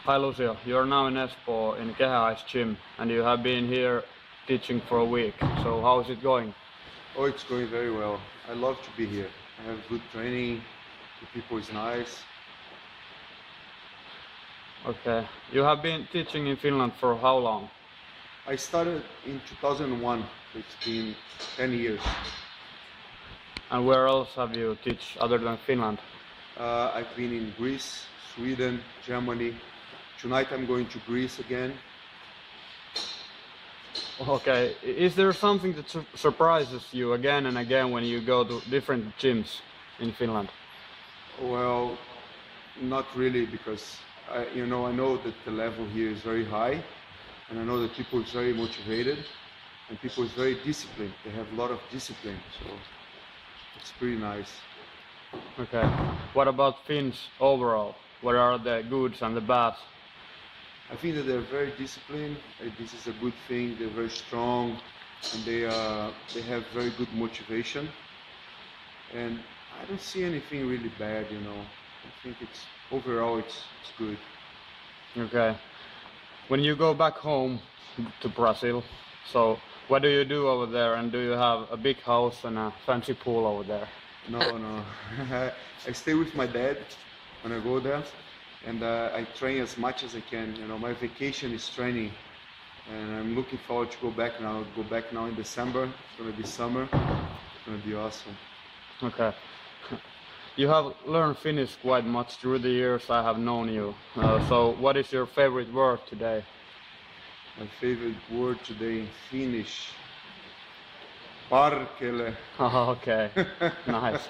Hi Lucio, you're now in Espoo in Kehä's gym and you have been here teaching for a week. So how is it going? Oh, it's going very well. I love to be here. I have good training, the people is nice. Okay. You have been teaching in Finland for how long? I started in 2001, so it's been 10 years. And where else have you teach other than Finland? I've been in Greece, Sweden, Germany. Tonight I'm going to Greece again. Okay. Is there something that surprises you again and again when you go to different gyms in Finland? Well, not really, because I know that the level here is very high, and I know that people is very motivated, and people is very disciplined. They have a lot of discipline, so it's pretty nice. Okay. What about Finns overall? What are the goods and the bads? I think that they're very disciplined. This is a good thing. They're very strong, and they have very good motivation. And I don't see anything really bad. I think overall it's good. Okay. When you go back home to Brazil, so what do you do over there, and do you have a big house and a fancy pool over there? No. I stay with my dad when I go there, and I train as much as I can. My vacation is training, and I'm looking forward to go back now. Go back now in December. It's gonna be summer. It's gonna be awesome. Okay. You have learned Finnish quite much through the years I have known you. So what is your favorite word today? My favorite word today in Finnish, parkele. Oh, okay, nice.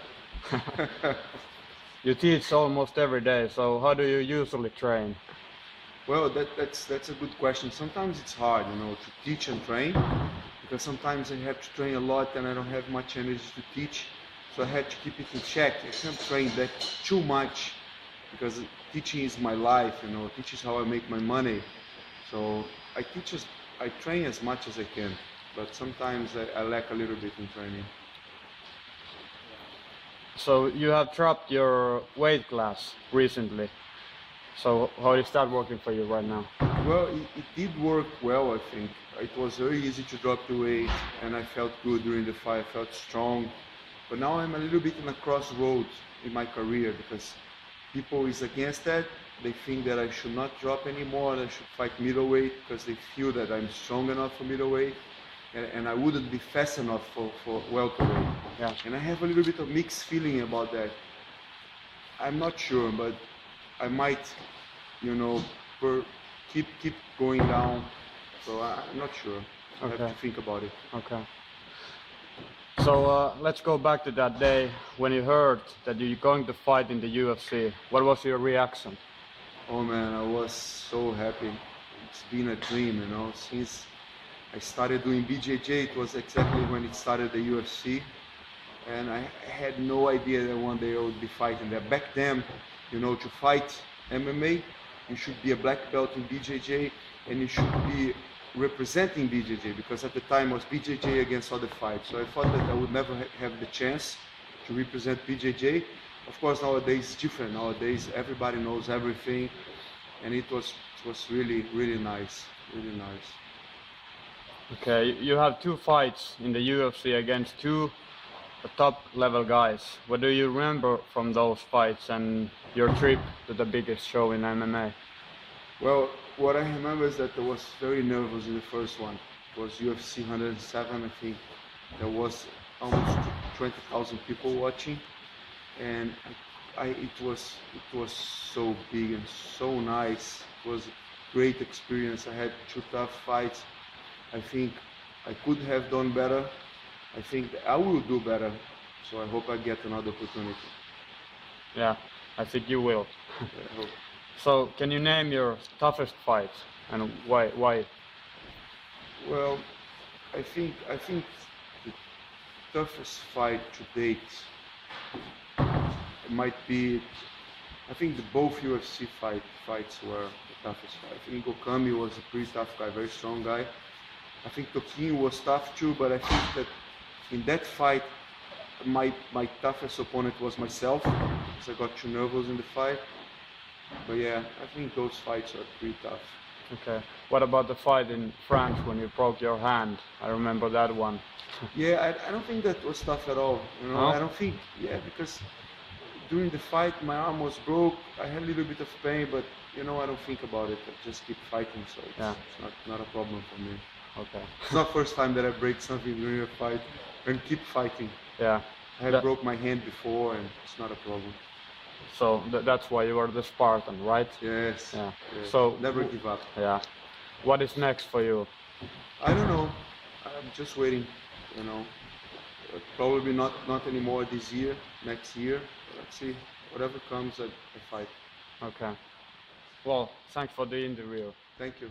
You teach almost every day, so how do you usually train? Well, that's a good question. Sometimes it's hard, to teach and train, because sometimes I have to train a lot and I don't have much energy to teach. So I have to keep it in check. I can't train that too much, because teaching is my life, teaching is how I make my money. So I train as much as I can, but sometimes I lack a little bit in training. So you have dropped your weight class recently. So how is that working for you right now? Well, it did work well, I think. It was very easy to drop the weight, and I felt good during the fight. I felt strong. But now I'm a little bit in a crossroads in my career, because people is against that. They think that I should not drop anymore, and I should fight middleweight, because they feel that I'm strong enough for middleweight, and I wouldn't be fast enough for welterweight. Yeah. And I have a little bit of mixed feeling about that. I'm not sure, but I might, keep going down. So I'm not sure. I have to think about it. Okay. So let's go back to that day when you heard that you're going to fight in the UFC. What was your reaction? Oh man, I was so happy. It's been a dream, since I started doing BJJ. It was exactly when it started the UFC, and I had no idea that one day I would be fighting there. Back then, to fight MMA, you should be a black belt in BJJ, and you should be representing BJJ, because at the time it was BJJ against other fights. So I thought that I would never have the chance to represent BJJ. Of course, nowadays it's different. Nowadays everybody knows everything, and it was really, really nice, really nice. Okay, you have 2 fights in the UFC against 2 top level guys. What do you remember from those fights and your trip to the biggest show in MMA? Well, what I remember is that I was very nervous in the first one. It was UFC 107, I think. There was almost 20,000 people watching, and it was so big and so nice. It was a great experience. I had 2 tough fights. I think I could have done better. I think that I will do better. So I hope I get another opportunity. Yeah, I think you will. I hope. So can you name your toughest fight and why? Well, I think the toughest fight to date might be. I think both UFC fights were the toughest fight. I think Okami was a pretty tough guy, very strong guy. I think Toquinho was tough too, but I think that in that fight, my toughest opponent was myself, because I got too nervous in the fight. But yeah, I think those fights are pretty tough. Okay. What about the fight in France when you broke your hand? I remember that one. Yeah, I don't think that was tough at all. You know, No? I don't think, yeah, because during the fight my arm was broke. I had a little bit of pain, but you know, I don't think about it. I just keep fighting, so it's not a problem for me. Okay. It's not the first time that I break something during a fight and keep fighting. Yeah. I have broke my hand before, and it's not a problem. So that's why you are the Spartan, right? Yes. Yeah. Yes. So never give up. Yeah. What is next for you? I don't know. I'm just waiting. You know, probably not anymore this year. Next year, let's see. Whatever comes, I fight. Okay. Well, thanks for the interview. Thank you.